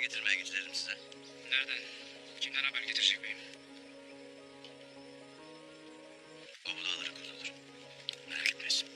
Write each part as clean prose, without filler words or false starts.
getirmeye getirelim size. Nereden? Kimden haber getirecek miyim? O bunu alır kullanır. Merak etmesin.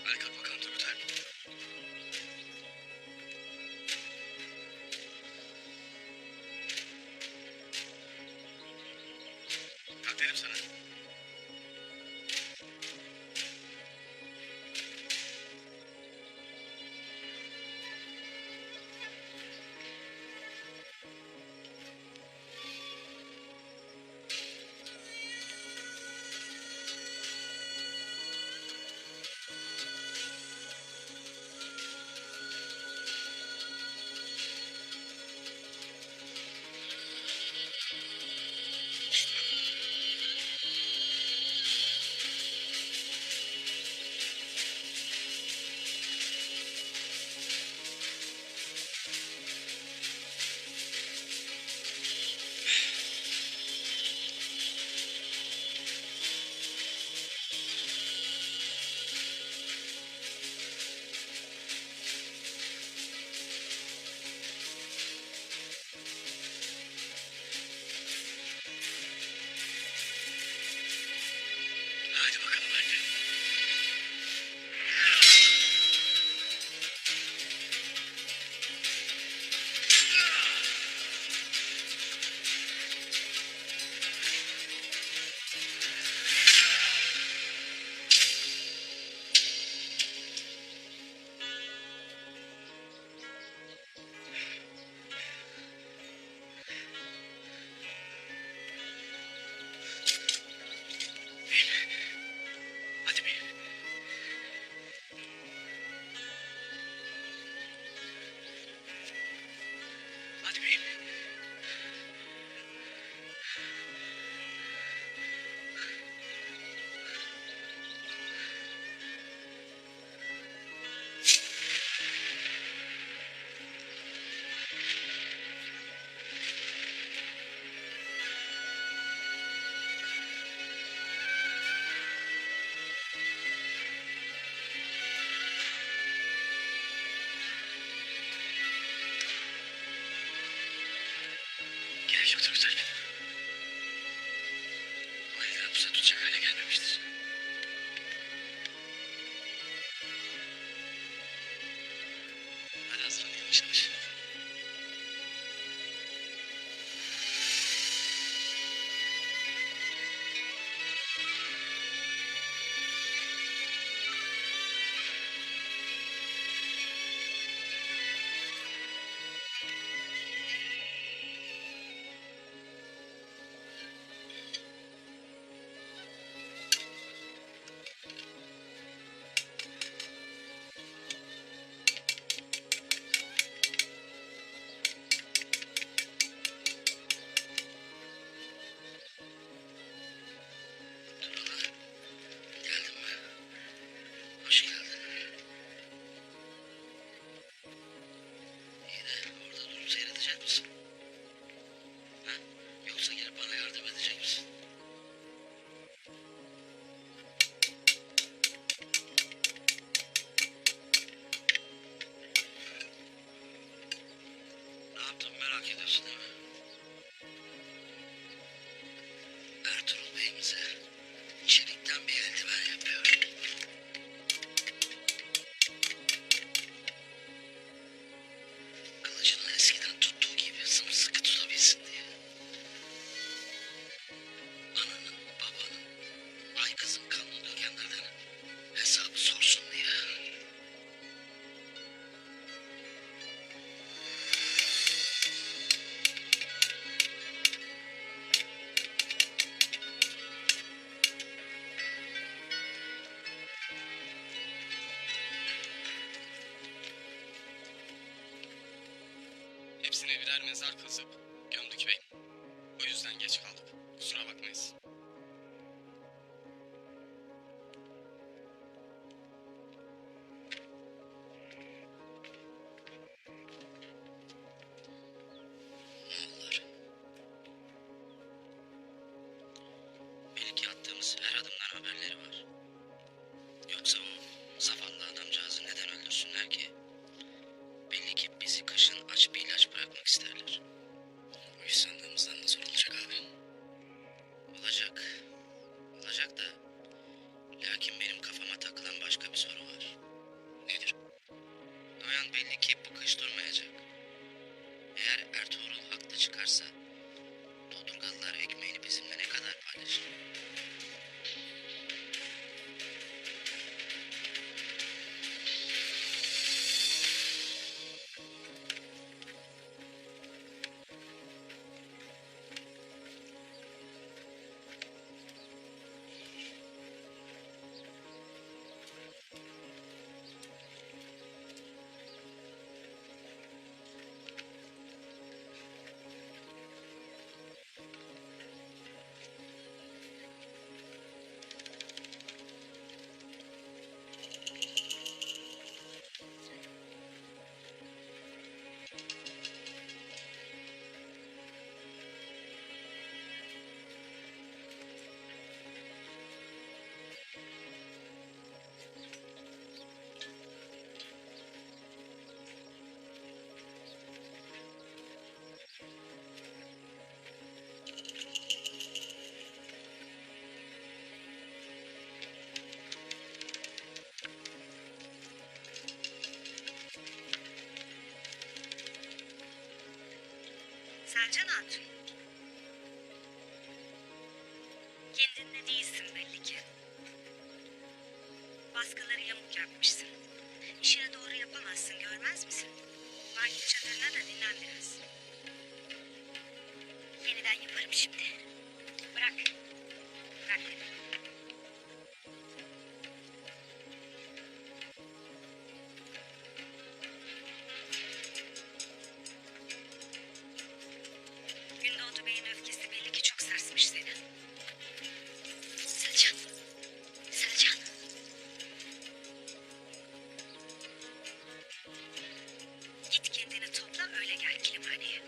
Hadi kalk bakalım Turgutay. Kalk dedim sana. Hadi bakalım anne. Hadi bir. Hadi bir. Gerek yok Turgutay. O elini hapusa tutacak hale gelmemiştir. Hadi hazırlan yavaş yavaş. Turgutay, geldin mi? Hoş geldin. İyi de orada durup seyredecek misin? Ha? Yoksa gelip bana yardım edecek misin? Ne yaptım merak ediyorsun değil mi? Ertuğrul Bey'imize çelikten bir eldiven yapıyorum. Kılıcını eskiden tuttuğu gibi sımsıkı tutabilsin diye. Ananın, babanın, ay kızın kanını dökenlerden hesabı sorsun diye. hepsine birer mezar kazıp gömdük beyim. O yüzden geç kaldık. Kusura bakmayız. Moğollar. Belki attığımız her adımdan haberleri var. Yoksa o zavallı adamcağızı neden öldürsünler ki? Belli ki bizi kışın aç bir ilaç bırakmak isterler. Bu iş sandığımızdan da zor olacak abi. Olacak. Olacak da. Lakin benim kafama takılan başka bir soru var. Nedir? Noyan belli ki bu kış durmayacak. Eğer Ertuğrul haklı çıkarsa Dodurgalılar ekmeğini bizimle ne kadar paylaşır? Selcan Hatun. Kendinde değilsin belli ki. Baskıları yamuk yapmışsın. İşini doğru yapamazsın, görmez misin? Var git çadırına da dinlen biraz. Yeniden yaparım şimdi. Bırak. Bırak dedim. Gündoğdu Bey'in öfkesi belli ki çok sarsmış seni. Selcan. Selcan. Git kendini topla öyle gel kilimhaneye.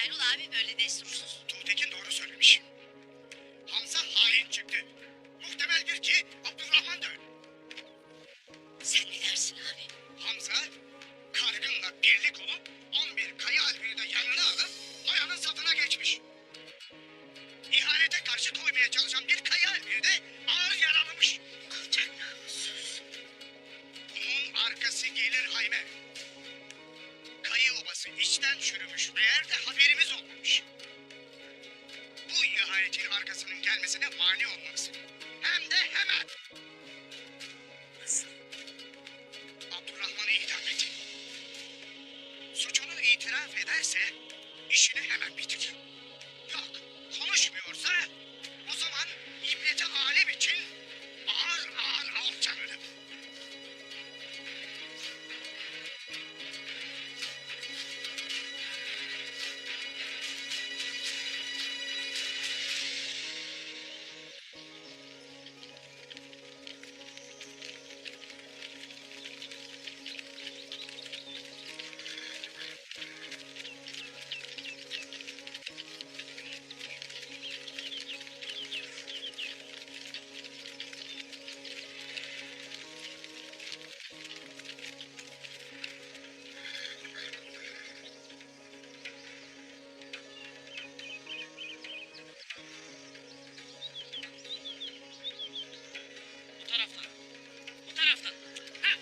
Erol abi böyle destursuz. Tuğtekin doğru söylemiş. Hamza hain çıktı. Muhtemeldir ki Abdurrahman da öyle. Sen ne dersin abi? Hamza Kargın'la birlik olup 11 Kaya Alp'i de yanına alıp Noyan'ın safına geçmiş. İhanete karşı koymaya çalışan bir Kaya Alp'i de ağır yaralamış. Alçak namussuz. Bunun arkası gelir Hayme. Kayı obası içten çürümüş meğer de haberimiz olmamış. Bu ihanetin arkasının gelmesine mani olmalısın. Hem de hemen. Nasıl? Abdurrahman'ı idam et. Suçunu itiraf ederse işini hemen bitir. Yok, konuşmuyorsa o zaman ibreti alem için ağır ağır alçalırım. Bu taraftan. Bu taraftan. Ha!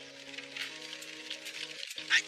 Ay!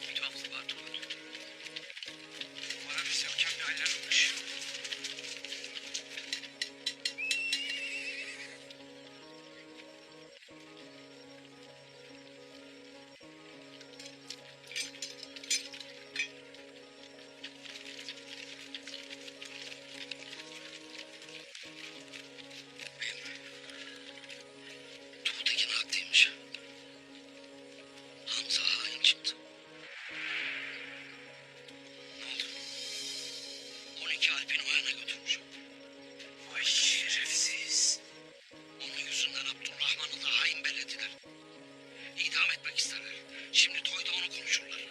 Bir tuhaflık var Turgut. Bana bir sevken bir haller olmuş. Tuğtekin haklıymış. Hamza hain çıktı. Ne oldu? 12 Alp'in o yana götürmüş. Vay şerefsiz. Onun yüzünden Abdurrahman'ı da hain bellediler. İdam etmek isterler. Şimdi toyda onu konuşurlar.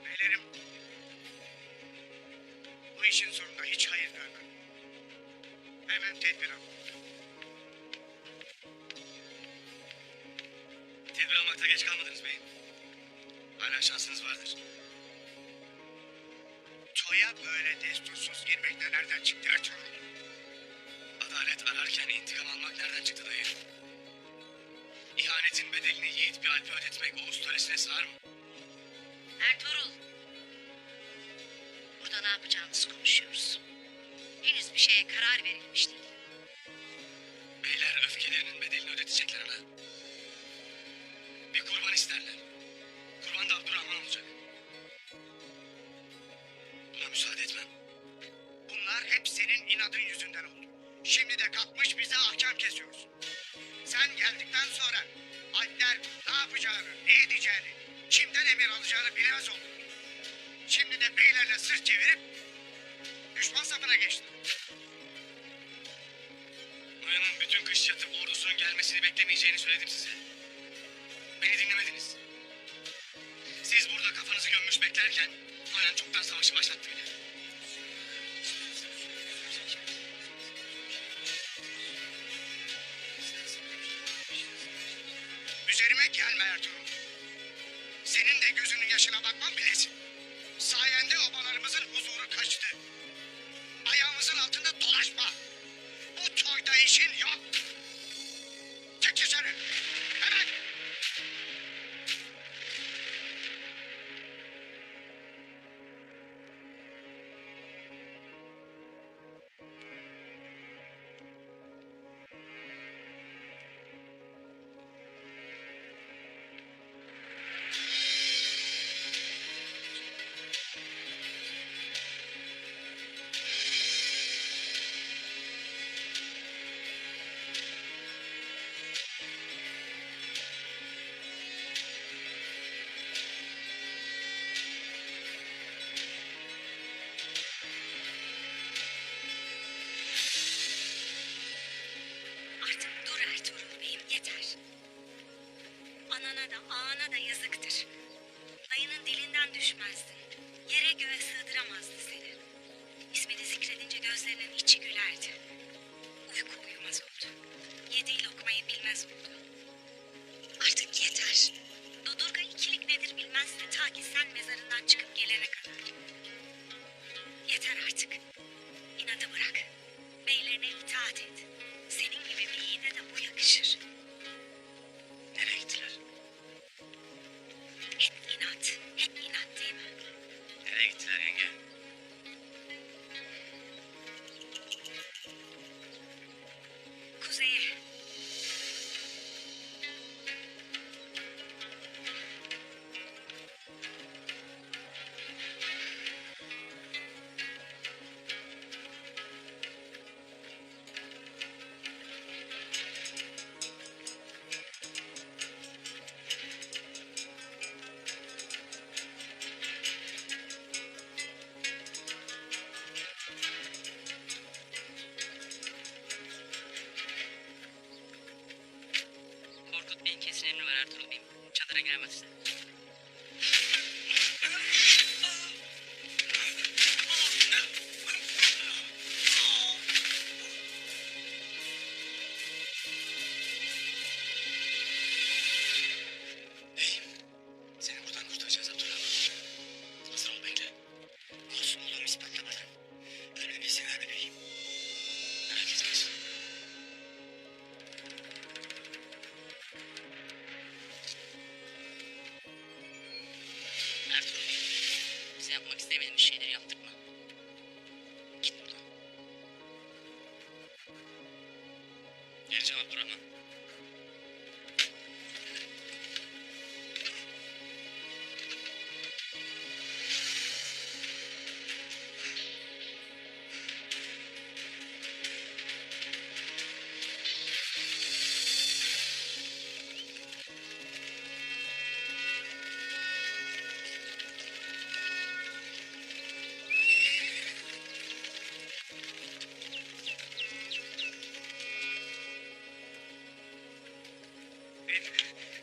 Beylerim, bu işin sonunda hiç hayır görmem. Hemen tedbir alın. Tedbir almakta geç kalmadınız beyim. Hala şansınız vardır. Toya böyle destursuz girmek de nereden çıktı Ertuğrul? Adalet ararken intikam almak nereden çıktı dayı? İhanetin bedelini yiğit bir alpe ödetmek Oğuz töresine sığar mı? Ertuğrul. Burada ne yapacağımızı konuşuyoruz. Henüz bir şeye karar verilmiş değil. Beyler öfkelerinin bedelini ödetecekler ana. Bir kurban isterler. Kurban da Abdurrahman olacak. Buna müsaade etmem. Bunlar hep senin inadın yüzünden oldu. Şimdi de kalkmış bize ahkam kesiyorsun. Sen geldikten sonra Alpler yapacağını, ne edeceğini, kimden emir alacağını bilemez oldu. Şimdi de beylerle sırt çevirip düşman safına geçti. Noyan'ın bütün kış yatıp ordusunun gelmesini beklemeyeceğini söyledim size. Beni dinlemediniz. Siz burada kafanızı gömmüş beklerken Noyan çoktan savaşı başlattı bile. Üzerime gelme Ertuğrul. Senin de gözünün yaşına bakmam bilesin. Sayende obalarımızın huzuru kaçtı. Ayağımızın altında dolaşma. Bu toyda işin yok. Çık dışarı. Hemen. Artık dur Ertuğrul Bey'im yeter. Anana da ağana da yazıktır. Dayının dilinden düşmezdin. Yere göğe sığdıramazdı seni. İsmini zikredince gözlerinin içi gülerdi. Uyku uyumaz oldu. Yediği lokmayı bilmez oldu. Artık yeter. Dodurga ikilik nedir bilmezdi ta ki sen mezarından çıkıp gelene kadar. Yeter artık. İnadı bırak. Beylerine itaat et. Senin gibi bir yiğide de bu yakışır. Nereye gittiler? Hep inat. Hep inat değil mi? Nereye gittiler yenge? Kuzeye. Korkut Bey'in kesin emri var Ertuğrul Bey'im. Çadıra giremezsin. Beyim, seni buradan kurtaracağız Abdurrahman. Hazır ol bekle. Olsun olur ispatlamadan. Ölmemi sever bebeğim. Merak etmesin. Ertuğrul Bey, bize yapmak istemediğimiz şeyleri yaptırma. Git buradan. Geleceğim Abdurrahman.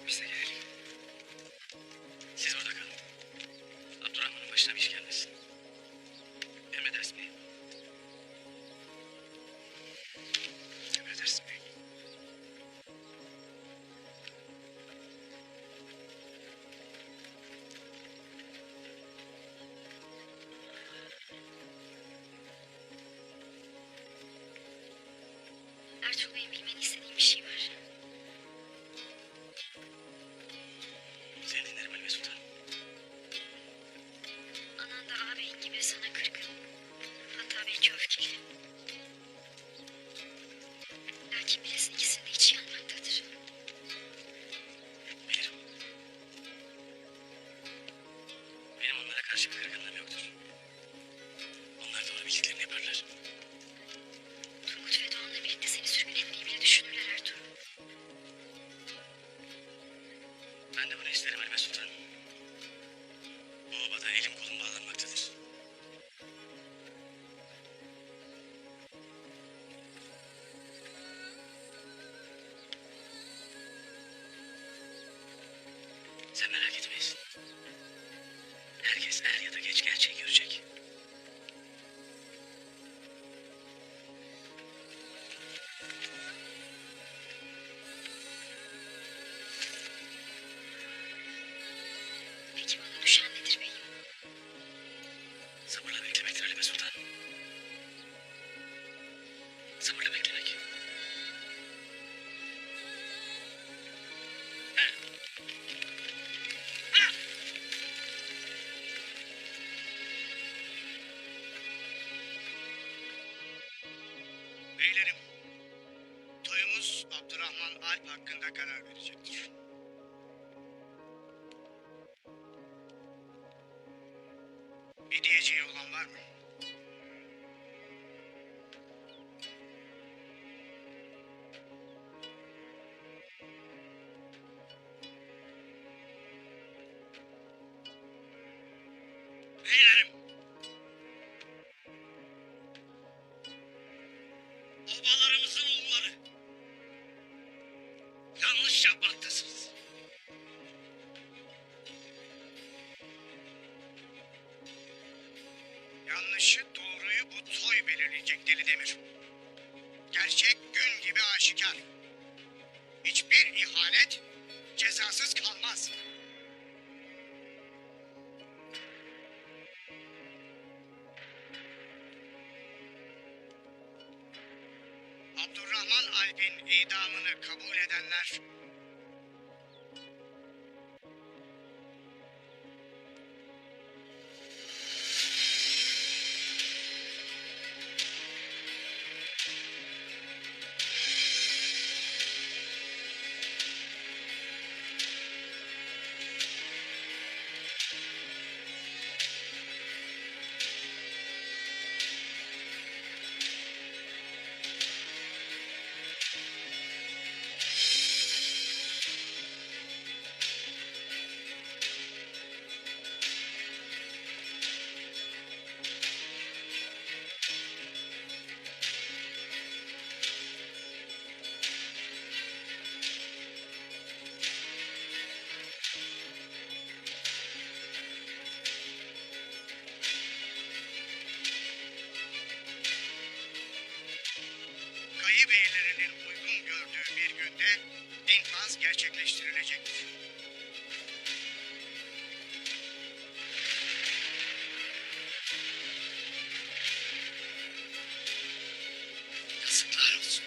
Biz de gelelim. Siz burada kalın. Abdurrahman'ın başına bir iş gelmesin. Emredersin beyim. Emredersin beyim. Ertuğrul Bey'in bilmeni istediğim bir şey var. Alp hakkında karar verecektir. Bir diyeceği olan var mı? Beylerim. Obalarımızın oğulları. Yanlış yapmaktasınız. Yanlışı doğruyu bu toy belirleyecek Deli Demir. Gerçek gün gibi aşikar. Hiçbir ihanet cezasız kalmaz. Abdurrahman Alp'in idamını kabul edenler Kayı beylerinin uygun gördüğü bir günde infaz gerçekleştirilecektir. Yazıklar olsun.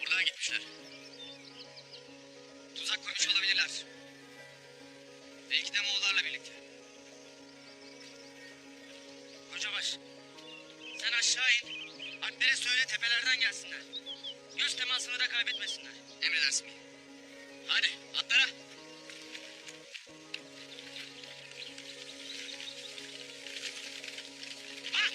Buradan gitmişler. Tuzak kurmuş olabilirler. Belki de Moğollarla birlikte. Kocabaş, sen aşağı in. Alplere söyle tepelerden gelsinler. Göz temasını da kaybetmesinler. Emredersin beyim. Hadi atlara. Ha!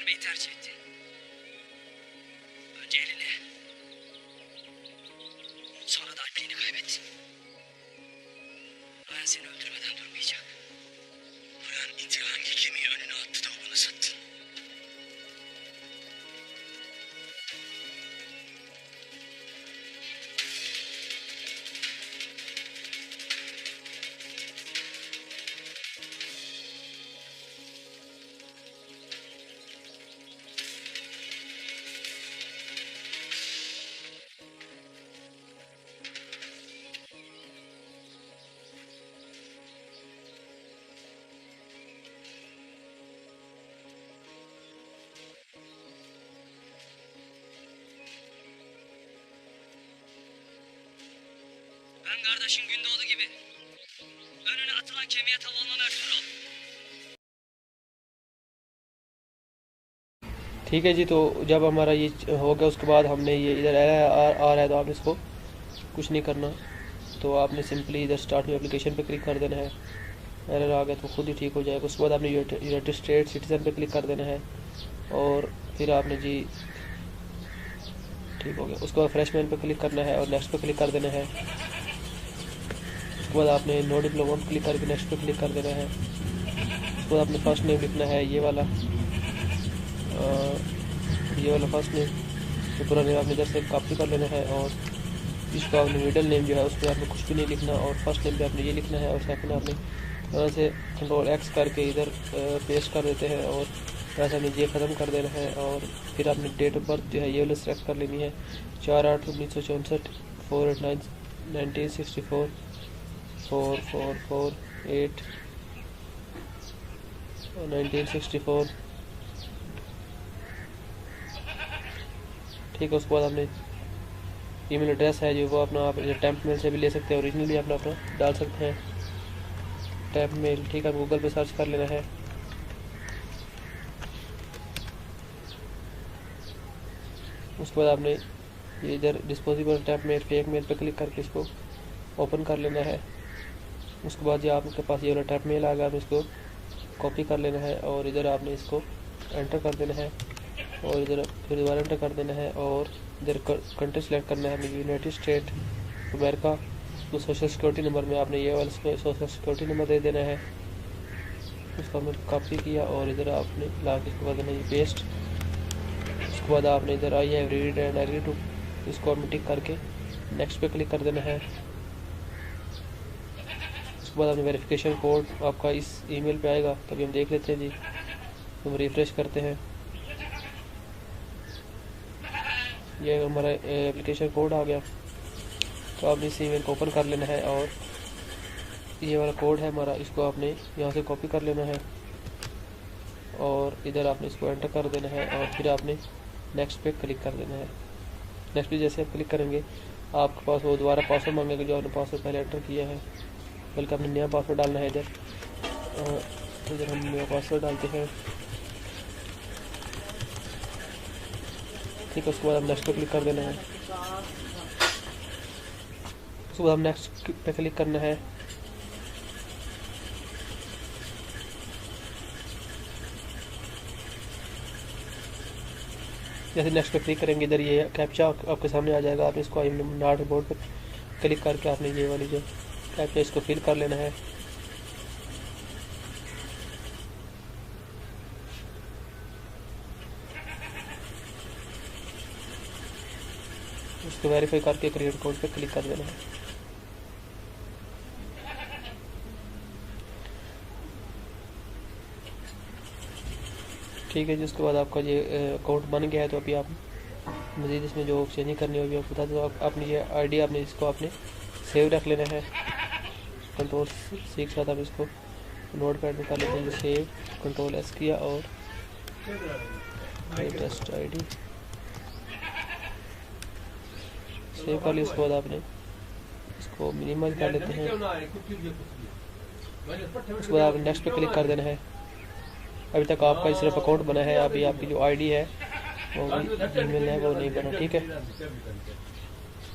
gelmeyi tercih etti. Önce eline, sonra da alpliğini kaybetti. Noyan seni öldürmeden durmayacak. Noyan iti hangi kemiği önüne attı da o bana sattın? Ben kardeşin Gündoğdu gibi. Önüne atılan kemiğe tav olmam Ertuğrul. ठीक है जी। तो जब हमारा ये हो गया उसके बाद हमने ये इधर आ रहा है तो आपने इसको कुछ नहीं करना। तो आपने सिंपली इधर स्टार्ट में एप्लीकेशन पे क्लिक कर देना है। एरर आ गया तो खुद ही ठीक हो जाएगा। उसके बाद आपने यूनाइटेड स्टेट सिटीजन पे क्लिक कर देना है और फिर आपने जी ठीक हो गया। उसके बाद फ्रेश मैन पे क्लिक करना है और नेक्स्ट पे क्लिक कर देना है। उसके बाद आपने नो डिप्लोमा पे क्लिक करके नेक्स्ट पे क्लिक कर देना है। उसके बाद आपने फर्स्ट नेम लिखना है ये वाला फर्स्ट नेम। तो पूरा नेम आपने इधर से कॉपी कर लेना है और इसको आपने मिडिल नेम जो है उस पर आपने कुछ भी नहीं लिखना और फर्स्ट नेम पे आपने ये लिखना है और सेकंड आपने यहाँ से कंट्रोल एक्स करके इधर पेस्ट कर देते हैं और यहाँ से आपने ये ख़त्म कर देना है और फिर आपने डेट ऑफ बर्थ जो है ये वाला सेलेक्ट कर लेनी है 4/8/1964 4/8/1964 4/4/4/8 1964 ठीक है। उसके बाद आपने ईमेल एड्रेस है जो वो अपना आप टेम्प मेल से भी ले सकते हैं, ओरिजिनली अपना डाल सकते हैं टेम्प मेल। ठीक है, गूगल पे सर्च कर लेना है। उसके बाद आपने ये इधर disposable temp mail fake mail पे क्लिक करके इसको ओपन कर लेना है। उसके बाद जो आपके पास ये वाला टेम्प मेल आ गया आपने इसको कॉपी कर लेना है और इधर आपने इसको एंटर कर देना है और इधर फिर दोबारा एंटर कर देना है और इधर कंट्री सेलेक्ट करना है यूनाइटेड स्टेट अमेरिका। तो सोशल सिक्योरिटी नंबर में आपने ये वाला सोशल सिक्योरिटी नंबर दे देना है। उसको हमने कॉपी किया और इधर आपने ला के इसको कर देना है पेस्ट। उसके बाद आपने इधर आई है रीड एंड एग्री टू, इसको आपने टिक करके नेक्स्ट पे क्लिक कर देना है। उसके बाद आपने वेरिफिकेशन कोड आपका इस ईमेल पे आएगा, तभी हम देख लेते हैं जी। हम रिफ्रेश करते हैं, ये हमारा एप्लीकेशन कोड आ गया। तो आपने इस ईमेल को ओपन कर लेना है और ये वाला कोड है हमारा, इसको आपने यहाँ से कॉपी कर लेना है और इधर आपने इसको एंटर कर देना है और फिर आपने नेक्स्ट पे क्लिक कर देना है। नेक्स्ट पे जैसे आप क्लिक करेंगे आपके पास वो दोबारा पासवर्ड मांगेगा जो आपने पासवर्ड पहले एंटर किया है, बल्कि आपने नया पासवर्ड डालना है। इधर हम नया पासवर्ड डालते हैं। ठीक है, उसके बाद हम नेक्स्ट पे क्लिक कर देना है। उसके बाद हम नेक्स्ट पे क्लिक करना है। जैसे नेक्स्ट पे क्लिक करेंगे इधर ये कैप्चा आपके सामने आ जाएगा। आपने इसको नॉट बोर्ड पे क्लिक करके आपने ये वाली जो कैप्चा इसको फिल कर लेना है। उसको वेरीफाई करके क्रिएट कोड पे क्लिक कर देना है। ठीक है जी, उसके बाद आपका ये अकाउंट बन गया है। तो अभी आप मज़ीद इसमें जो चेंजिंग करनी होगी आपको बता दो। आपने ये आईडी आपने इसको आपने सेव रख लेना है। कंट्रोल सी के साथ आप इसको नोट पैड में कर लेते हैं। सेव कंट्रोल एस किया और टेस्ट आईडी सेव कर लिया। उसके बाद आपने इसको मिनिमाइज कर लेते हैं। उसके बाद आपने नेक्स्ट पे क्लिक कर देना है। अभी तक आपका सिर्फ अकाउंट बना है, अभी आपकी जो आईडी है वो ईमेल है वो नहीं बना। ठीक है,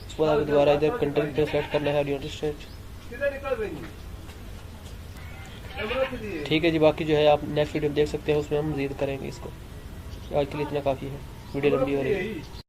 उसके बाद आपको दोबारा इधर कंट्री पे सेलेक्ट करना है यूनाइटेड स्टेट। ठीक है जी, बाकी जो है आप नेक्स्ट वीडियो में देख सकते हैं, उसमें हम मज़ीद करेंगे इसको। आज के लिए इतना काफ़ी है, वीडियो लंबी हो रही है।